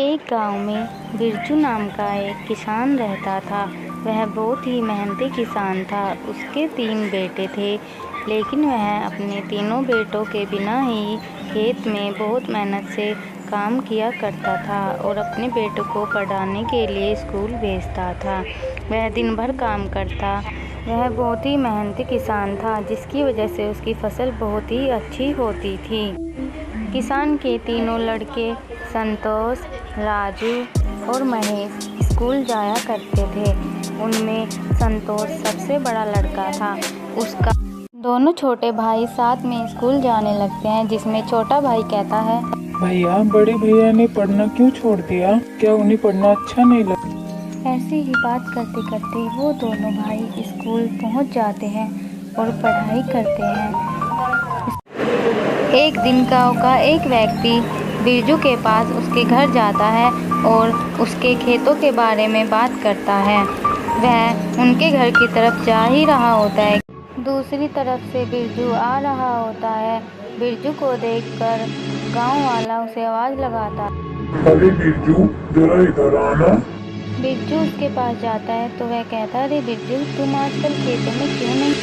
एक गांव में बिरजू नाम का एक किसान रहता था। वह बहुत ही मेहनती किसान था। उसके 3 बेटे थे, लेकिन वह अपने तीनों बेटों के बिना ही खेत में बहुत मेहनत से काम किया करता था और अपने बेटों को पढ़ाने के लिए स्कूल भेजता था। वह दिन भर काम करता। वह बहुत ही मेहनती किसान था, जिसकी वजह से उसकी फसल बहुत ही अच्छी होती थी। किसान के तीनों लड़के संतोष, राजू और महेश स्कूल जाया करते थे। उनमें संतोष सबसे बड़ा लड़का था। उसका दोनों छोटे भाई साथ में स्कूल जाने लगते हैं, जिसमें छोटा भाई कहता है, भैया बड़े भैया ने पढ़ना क्यों छोड़ दिया? क्या उन्हें पढ़ना अच्छा नहीं लगता? ऐसे ही बात करते करते वो दोनों भाई स्कूल पहुंच जाते हैं और पढ़ाई करते हैं। एक दिन गांव का एक व्यक्ति बिरजू के पास उसके घर जाता है और उसके खेतों के बारे में बात करता है। वह उनके घर की तरफ जा ही रहा होता है। दूसरी तरफ से बिरजू आ रहा होता है। बिरजू को देखकर गांव वाला उसे आवाज़ लगाता है, अरे बिरजू, जरा इधर आना। बिरजू उसके पास जाता है तो वह कहता है, अरे बिरजू, तुम आजकल खेतों में क्यों नहीं?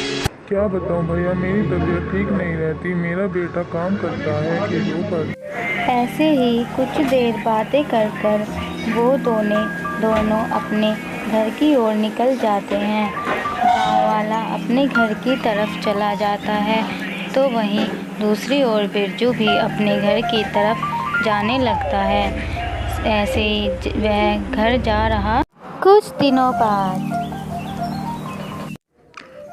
क्या बताऊं भैया, मेरी तबीयत ठीक नहीं रहती। मेरा बेटा काम करता है खेतों पर। ऐसे ही कुछ देर बातें कर कर वो दोनों अपने घर की ओर निकल जाते हैं। गाँव वाला अपने घर की तरफ चला जाता है तो वहीं दूसरी ओर बिरजू भी अपने घर की तरफ जाने लगता है। ऐसे ही वह घर जा रहा। कुछ दिनों बाद,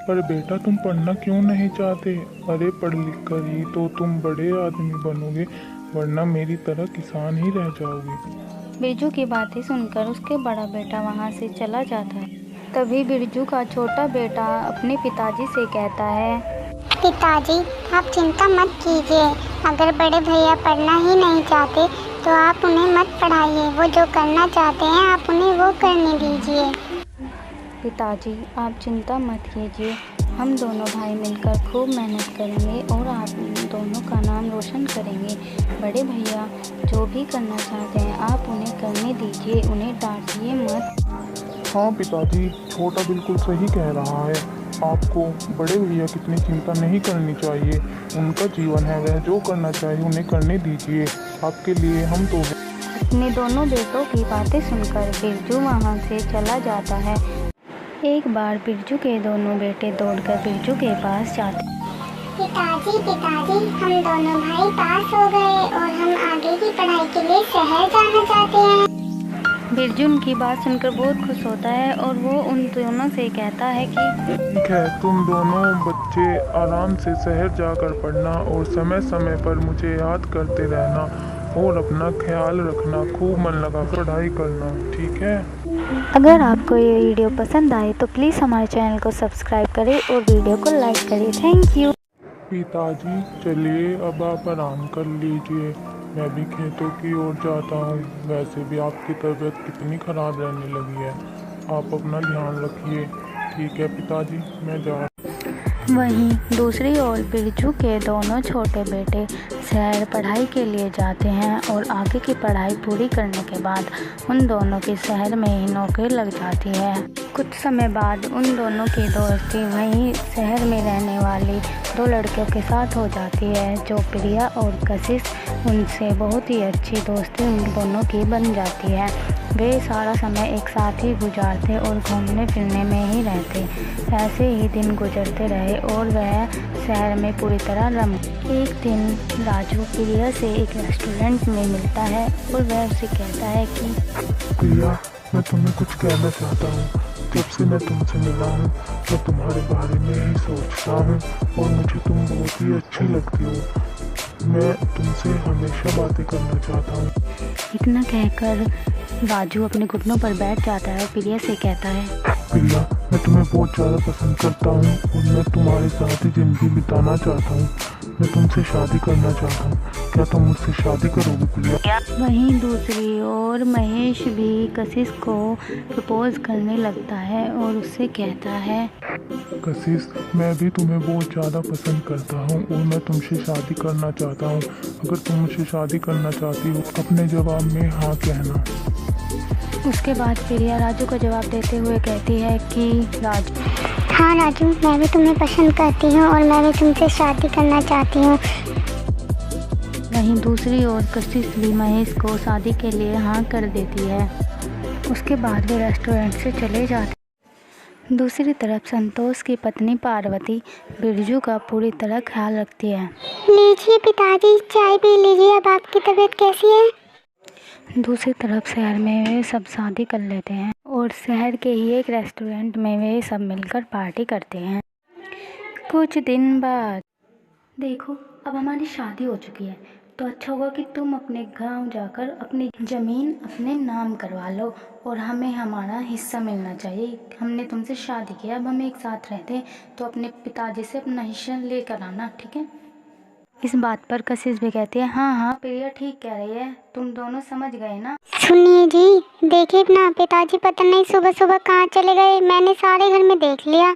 पर बेटा, तुम पढ़ना क्यों नहीं चाहते? अरे पढ़ लिख कर ही तो तुम बड़े आदमी बनोगे, वरना मेरी तरह किसान ही रह जाओगे। बिरजू की बातें सुनकर उसके बड़ा बेटा वहां से चला जाता है। तभी बिरजू का छोटा बेटा अपने पिताजी से कहता है, पिताजी, आप चिंता मत कीजिए। अगर बड़े भैया पढ़ना ही नहीं चाहते तो आप उन्हें मत पढ़ाइए। वो जो करना चाहते हैं आप उन्हें वो करने दीजिए। पिताजी, आप चिंता मत कीजिए। हम दोनों भाई मिलकर खूब मेहनत करेंगे और आप दोनों का नाम रोशन करेंगे। बड़े भैया जो भी करना चाहते हैं आप उन्हें करने दीजिए, उन्हें डांटिए मत। हाँ पिताजी, छोटा बिल्कुल सही कह रहा है। आपको बड़े भैया कितनी चिंता नहीं करनी चाहिए। उनका जीवन है, वह जो करना चाहिए उन्हें करने दीजिए। आपके लिए हम तो अपने दोनों बेटों की बातें सुनकर बिरजू वहाँ से चला जाता है। एक बार बिरजू के दोनों बेटे दौड़कर बिरजू के पास जाते। पिताजी, हम दोनों भाई पास हो गए और हम आगे की पढ़ाई के लिए शहर जाना चाहते हैं। बिरजू उनकी बात सुनकर बहुत खुश होता है और वो उन दोनों से कहता है कि ठीक है, तुम दोनों बच्चे आराम से शहर जाकर पढ़ना और समय समय पर मुझे याद करते रहना और अपना ख्याल रखना। खूब मन लगा पढ़ाई करना, ठीक है? अगर आपको ये वीडियो पसंद आए तो प्लीज़ हमारे चैनल को सब्सक्राइब करें और वीडियो को लाइक करें। Thank you. पिताजी चलिए, अब आप आराम कर लीजिए। मैं भी खेतों की ओर जाता हूँ। वैसे भी आपकी तबीयत कितनी ख़राब रहने लगी है। आप अपना ध्यान रखिए। ठीक है पिताजी, मैं जा रहा हूँ। वहीं दूसरी ओर बिरजू के दोनों छोटे बेटे शहर पढ़ाई के लिए जाते हैं और आगे की पढ़ाई पूरी करने के बाद उन दोनों की शहर में ही नौकरी लग जाती है। कुछ समय बाद उन दोनों की दोस्ती वहीं शहर में रहने वाली 2 लड़कियों के साथ हो जाती है, जो प्रिया और कशिश। उनसे बहुत ही अच्छी दोस्ती उन दोनों की बन जाती है। वे सारा समय एक साथ ही गुजारते और घूमने फिरने में ही रहते। ऐसे ही दिन गुजरते रहे और वह शहर में पूरी तरह रम। एक दिन राजू प्रिया से एक रेस्टोरेंट में मिलता है और वह उसे कहता है कि प्रिया, मैं तुम्हें कुछ कहना चाहता हूँ। जब से मैं तुमसे मिला हूँ मैं तुम्हारे बारे में ही सोचता हूँ और मुझे तुम बहुत ही अच्छी लगती हो। मैं तुमसे हमेशा बातें करना चाहता हूँ। इतना कहकर राजू अपने घुटनों पर बैठ जाता है और प्रिया से कहता है, प्रिया, मैं तुम्हें बहुत ज़्यादा पसंद करता हूँ और मैं तुम्हारे साथ ही ज़िंदगी बिताना चाहता हूँ। मैं तुमसे शादी करना चाहता हूँ, क्या तुम मुझसे शादी करोगे प्रिया? वहीं दूसरी ओर महेश भी कशिश को प्रपोज करने लगता है और उससे कहता है, कशिश, मैं भी तुम्हें बहुत ज़्यादा पसंद करता हूँ और मैं तुमसे शादी करना चाहता हूँ। अगर तुम मुझसे शादी करना चाहती हो अपने जवाब में हाँ कहना। उसके बाद प्रिया राजू को जवाब देते हुए कहती है कि राजू, हाँ राजू, मैं भी तुम्हें पसंद करती हूँ और मैं भी तुमसे शादी करना चाहती हूँ। वहीं दूसरी ओर कशिश भी महेश को शादी के लिए हाँ कर देती है। उसके बाद वे रेस्टोरेंट से चले जाते हैं। दूसरी तरफ संतोष की पत्नी पार्वती बिरजू का पूरी तरह ख्याल रखती है। लीजिए पिताजी, चाय पी लीजिए। अब आपकी तबीयत कैसी है? दूसरी तरफ शहर में वे सब शादी कर लेते हैं और शहर के ही एक रेस्टोरेंट में वे सब मिलकर पार्टी करते हैं। कुछ दिन बाद, देखो अब हमारी शादी हो चुकी है तो अच्छा होगा कि तुम अपने गांव जाकर अपनी ज़मीन अपने नाम करवा लो और हमें हमारा हिस्सा मिलना चाहिए। हमने तुमसे शादी किया, अब हम एक साथ रहते हैं तो अपने पिताजी से अपना हिस्सा लेकर आना, ठीक है? इस बात पर कशिश भी कहती है, हाँ हाँ प्रिया ठीक कह रही है, तुम दोनों समझ गए ना। सुनिए जी, देखिए ना पिताजी पता नहीं सुबह सुबह कहाँ चले गए, मैंने सारे घर में देख लिया।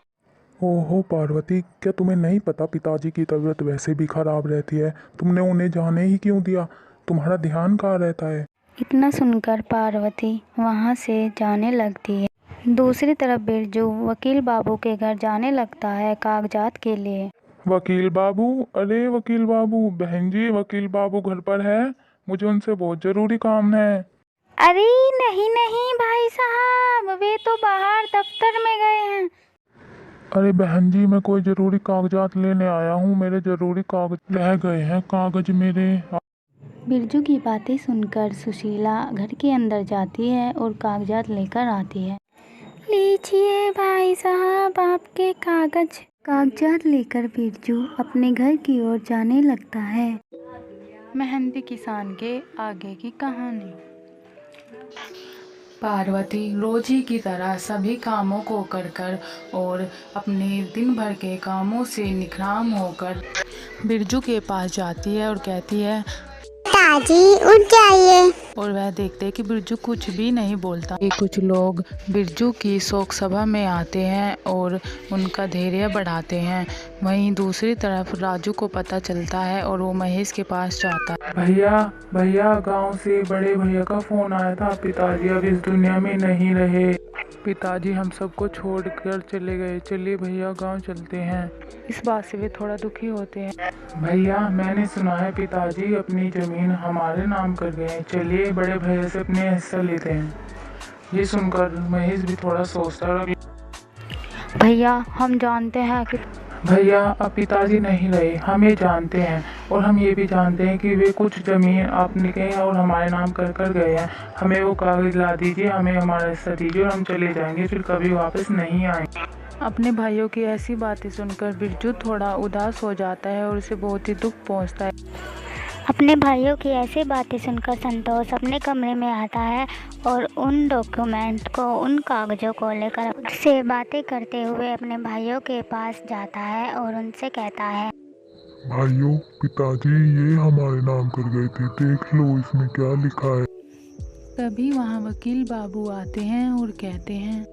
ओहो पार्वती, क्या तुम्हें नहीं पता पिताजी की तबीयत वैसे भी खराब रहती है? तुमने उन्हें जाने ही क्यों दिया? तुम्हारा ध्यान कहाँ रहता है? इतना सुनकर पार्वती वहाँ से जाने लगती है। दूसरी तरफ बिरजू वकील बाबू के घर जाने लगता है कागजात के लिए। वकील बाबू, अरे वकील बाबू, बहन जी वकील बाबू घर पर है, मुझे उनसे बहुत ज़रूरी काम है। अरे नहीं नहीं भाई साहब, वे तो बाहर दफ्तर में गए हैं। अरे बहन जी, मैं कोई ज़रूरी कागजात लेने आया हूँ, मेरे ज़रूरी कागज रह गए हैं, कागज मेरे। बिरजू की बातें सुनकर सुशीला घर के अंदर जाती है और कागजात लेकर आती है। लीजिए भाई साहब आपके कागज। कागजात लेकर बिरजू अपने घर की ओर जाने लगता है। मेहनती किसान के आगे की कहानी। पार्वती रोज ही की तरह सभी कामों को कर और अपने दिन भर के कामों से निखराम होकर बिरजू के पास जाती है और कहती है, पिताजी उठ जाइए। और वह देखते हैं कि बिरजू कुछ भी नहीं बोलता। ये कुछ लोग बिरजू की शोक सभा में आते हैं और उनका धैर्य बढ़ाते हैं। वहीं दूसरी तरफ राजू को पता चलता है और वो महेश के पास जाता है। भैया गांव से बड़े भैया का फोन आया था, पिताजी अब इस दुनिया में नहीं रहे। पिताजी हम सबको छोड़कर चले गए, चलिए भैया गांव चलते हैं। इस बात से वे थोड़ा दुखी होते हैं। भैया मैंने सुना है पिताजी अपनी जमीन हमारे नाम कर गए हैं, चलिए बड़े भैया से अपने हिस्सा लेते हैं। ये सुनकर महेश भी थोड़ा सोचता रहा। भैया हम जानते हैं कि भैया अब पिताजी नहीं रहे, हम ये जानते हैं और हम ये भी जानते हैं कि वे कुछ ज़मीन आपने के और हमारे नाम कर गए हैं। हमें वो कागज ला दीजिए, हमें हमारा हिस्सा दीजिए और हम चले जाएंगे, फिर कभी वापस नहीं आएंगे। अपने भाइयों की ऐसी बातें सुनकर बिरजू थोड़ा उदास हो जाता है और उसे बहुत ही दुख पहुंचता है। अपने भाइयों की ऐसी बातें सुनकर संतोष अपने कमरे में आता है और उन डॉक्यूमेंट को, उन कागज़ों को लेकर उससे बातें करते हुए अपने भाइयों के पास जाता है और उनसे कहता है, भाइयों पिताजी ये हमारे नाम कर गए थे, देख लो इसमें क्या लिखा है। तभी वहाँ वकील बाबू आते हैं और कहते हैं,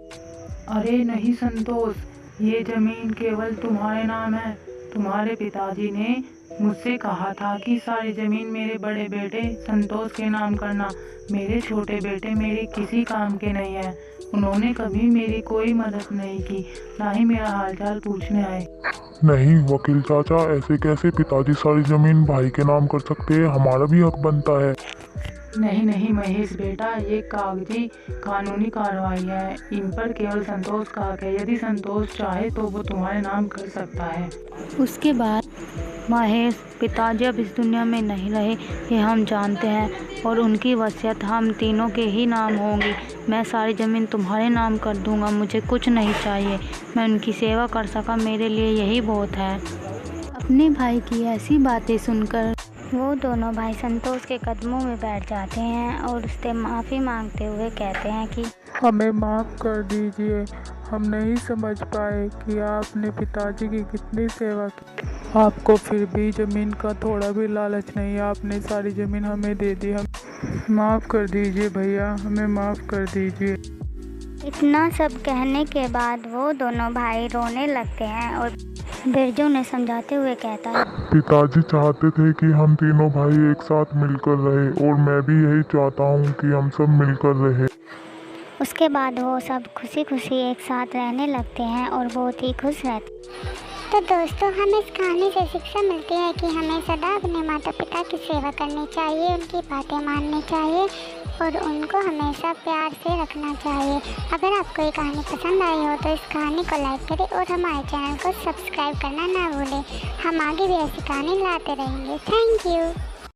अरे नहीं संतोष, ये जमीन केवल तुम्हारे नाम है। तुम्हारे पिताजी ने मुझसे कहा था कि सारी जमीन मेरे बड़े बेटे संतोष के नाम करना। मेरे छोटे बेटे मेरे किसी काम के नहीं है, उन्होंने कभी मेरी कोई मदद नहीं की, ना ही मेरा हालचाल पूछने आए। नहीं वकील चाचा, ऐसे कैसे पिताजी सारी जमीन भाई के नाम कर सकते हैं, हमारा भी हक बनता है। नहीं महेश बेटा, ये कागजी कानूनी कार्रवाई है, इन पर केवल संतोष का हक है। यदि संतोष चाहे तो वो तुम्हारे नाम कर सकता है। उसके बाद महेश, पिताजी अब इस दुनिया में नहीं रहे, ये हम जानते हैं और उनकी वसीयत हम तीनों के ही नाम होंगी। मैं सारी ज़मीन तुम्हारे नाम कर दूंगा, मुझे कुछ नहीं चाहिए, मैं उनकी सेवा कर सका, मेरे लिए यही बहुत है। अपने भाई की ऐसी बातें सुनकर वो दोनों भाई संतोष के कदमों में बैठ जाते हैं और उससे माफ़ी मांगते हुए कहते हैं कि हमें माफ़ कर दीजिए, हम नहीं समझ पाए कि आपने पिताजी की कितनी सेवा की। आपको फिर भी ज़मीन का थोड़ा भी लालच नहीं, आपने सारी ज़मीन हमें दे दी। हम माफ़ कर दीजिए भैया, हमें माफ़ कर दीजिए। इतना सब कहने के बाद वो दोनों भाई रोने लगते हैं और बिरजू ने समझाते हुए कहता है, पिताजी चाहते थे कि हम तीनों भाई एक साथ मिलकर रहे और मैं भी यही चाहता हूँ कि हम सब मिलकर रहे। उसके बाद वो सब खुशी खुशी एक साथ रहने लगते हैं और बहुत ही खुश रहते हैं। तो दोस्तों, हमें इस कहानी से शिक्षा मिलती है कि हमें सदा अपने माता पिता की सेवा करनी चाहिए, उनकी बातें माननी चाहिए और उनको हमेशा प्यार से रखना चाहिए। अगर आपको ये कहानी पसंद आई हो तो इस कहानी को लाइक करें और हमारे चैनल को सब्सक्राइब करना ना भूलें। हम आगे भी ऐसी कहानी लाते रहेंगे। Thank you.